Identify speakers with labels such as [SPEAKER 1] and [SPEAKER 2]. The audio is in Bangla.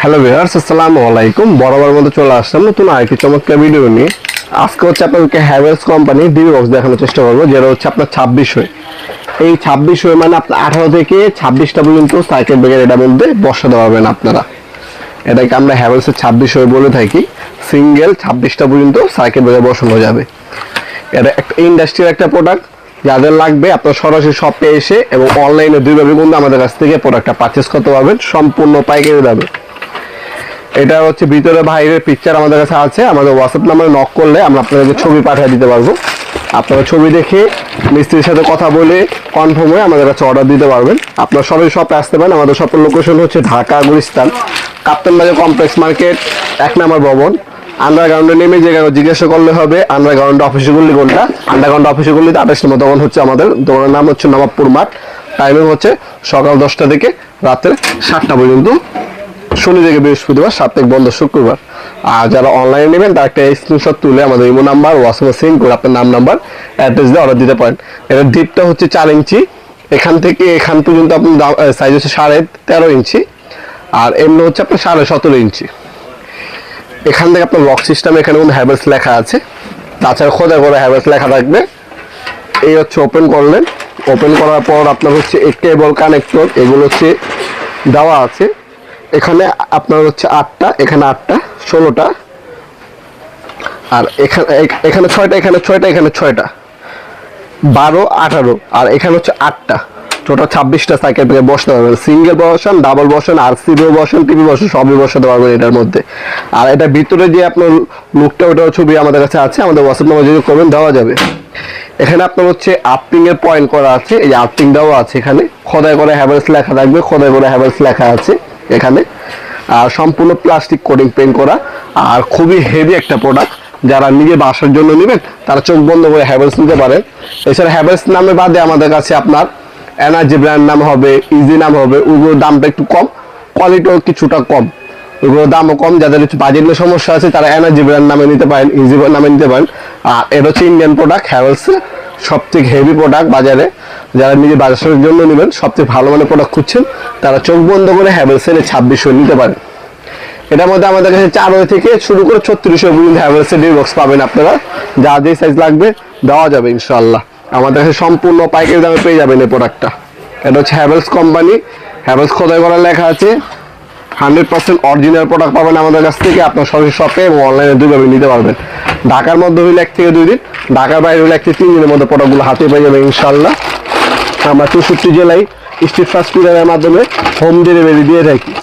[SPEAKER 1] হ্যালো ভিউয়ার্স, আসসালামু আলাইকুম। বরাবর মতো চলে আসলাম নতুন আরেকটি চমৎকার ভিডিও নিয়ে। আজকে হচ্ছে আপনাদেরকে হ্যাভেলস কোম্পানি ডিবি বক্স দেখানোর চেষ্টা করবো, যেটা হচ্ছে আপনার 26 হয়ে। এই 26 হয়ে মানে আপনার 18 থেকে 26টা পর্যন্ত সার্কিট ব্রেকার এটার মধ্যে বসাতে পারবেন আপনারা। এটাকে আমরা হ্যাভেলসের 26 হয়ে বলে থাকি। সিঙ্গেল 26টা পর্যন্ত সার্কিট ব্রেকার বসানো যাবে। এটা একটা ইন্ডাস্ট্রিয়াল একটা প্রোডাক্ট। যাদের লাগবে আপনার সরাসরি শপে এসে এবং অনলাইনে দুইভাবে কিন্তু আমাদের কাছ থেকে প্রোডাক্টটা পারচেস করতে পারবেন সম্পূর্ণ পাইকারি দামে। এটা হচ্ছে ভিতরে বাইরের পিকচার আমাদের কাছে আছে। আমাদের হোয়াটসঅ্যাপ নাম্বারে নক করলে আমরা আপনাদেরকে ছবি পাঠিয়ে দিতে পারবো। আপনারা ছবি দেখে মিস্ত্রির সাথে কথা বলে কনফার্ম হয়ে আমাদের কাছে অর্ডার দিতে পারবেন। আপনারা সবাই শপে আসতে পারেন। আমাদের শপের লোকেশন হচ্ছে ঢাকা গুলিস্তান কাপ্তান বাজার কমপ্লেক্স মার্কেট 1 নম্বর ভবন। আন্ডারগ্রাউন্ডে নেমে যে জিজ্ঞাসা করলে হবে আন্ডারগ্রাউন্ড অফিসে গুলি কোনটা। আন্ডারগ্রাউন্ড অফিসে গুলিতে 28 নম্বর দোকান হচ্ছে আমাদের দোকানের নাম হচ্ছে নবাবপুর মাঠ। টাইমিং হচ্ছে সকাল 10টা থেকে রাত্রে 7টা পর্যন্ত, শনি থেকে বৃহস্পতিবার, সাপ্তাহিক বন্ধ শুক্রবার। আর যারা অনলাইনে নেবেন তার একটা স্ক্রিনশট তুলে আমাদের ইমো নাম্বার হোয়াটসঅ্যাপে সেন্ড করে আপনার নাম নাম্বার অ্যাড্রেস দিয়ে অর্ডার দিতে পারেন। এটার ডিপটা হচ্ছে 4 ইঞ্চি। এখান থেকে এখান পর্যন্ত আপনার সাইজ হচ্ছে 13.5 ইঞ্চি। আর এমনি হচ্ছে আপনার 17.5 ইঞ্চি। এখান থেকে আপনার লক সিস্টেম, এখানে কিন্তু হ্যাভেলস লেখা আছে। তাছাড়া খোদা করে হ্যাভেলস লেখা থাকবে। এই হচ্ছে ওপেন করলেন। ওপেন করার পর আপনার হচ্ছে এই কেবল কানেক্টর এগুলো হচ্ছে দেওয়া আছে। এখানে আপনার হচ্ছে 8টা, এখানে 8টা, 16টা, আর এখানে 6টা, এখানে 6টা, এখানে 6টা, 12, 18, আর এখানে হচ্ছে 8টা। টোটাল 26টা সাইকেল থেকে বসতে পারবেন। সিঙ্গেল বসান, ডাবল বসান, আরসিবিও বসান, টিভি বসান, সবই বসাতে পারবেন এটার মধ্যে। আর এটা ভিতরে যে আপনার লুকটা, ওটার ছবি আমাদের কাছে আছে। আমাদের হোয়াটসঅ্যাপ নাম্বার যদি করবেন দেওয়া যাবে। এখানে আপনার হচ্ছে আর্থিং এর পয়েন্ট করা আছে। এই আর্থিং দেওয়া আছে। এখানে খোদাই করে হ্যাভেলস লেখা থাকবে। খোদাই করে হ্যাভেলস লেখা আছে এখানে। আর সম্পূর্ণ প্লাস্টিক কোটিং পেইন্ট করা। আর খুবই হেভি একটা প্রোডাক্ট। যারা নিজে বাসার জন্য নেবেন তারা চোখ বন্ধ করে হ্যাভেলস নিতে পারেন। এছাড়া হ্যাভেলস নামে বাদে আমাদের কাছে আপনার এনার্জি ব্র্যান্ড নাম হবে, ইজি নাম হবে। ওইগুলোর দামটা একটু কম, কোয়ালিটিও কিছুটা কম, ওইগুলোর দামও কম। যাদের একটু বাজেটের সমস্যা আছে তারা এনার্জি ব্র্যান্ড নামে নিতে পারেন, ইজি নামে নিতে পারেন। আর এটা হচ্ছে ইন্ডিয়ান প্রোডাক্ট, হ্যাভেলস সবথেকে হেভি প্রোডাক্ট বাজারে। যারা নিজে বাজারের জন্য নেবেন, সবথেকে ভালো মানের প্রোডাক্ট খুঁজছেন, তারা চোখ বন্ধ করে হ্যাভেলসের 26 নিতে পারেন। এটার মধ্যে আমাদের কাছে 4 থেকে শুরু করে 36 পর্যন্ত হ্যাভেলসের ডিবি বক্স পাবেন আপনারা। যা যে সাইজ লাগবে দেওয়া যাবে ইনশাআল্লাহ। আমাদের কাছে সম্পূর্ণ পাইকারি দামে পেয়ে যাবেন এই প্রোডাক্টটা। এটা হচ্ছে হ্যাভেলস কোম্পানি, হ্যাভেলস খোদাই করা লেখা আছে। 100% অরিজিনাল প্রোডাক্ট পাবেন আমাদের কাছ থেকে। আপনার সরাসরি শপে এবং অনলাইনে দুইভাবে নিতে পারবেন। ঢাকার মধ্যে হইলে 1 থেকে 2 দিন, ঢাকার বাইরে হইলে 1 থেকে 3 দিনের মধ্যে প্রোডাক্টগুলো হাতে পেয়ে যাবে ইনশাআল্লাহ। আমরা 64 জেলায় স্ট্রিট ফাস্ট ফুডের মাধ্যমে হোম ডেলিভারি দিয়ে থাকি।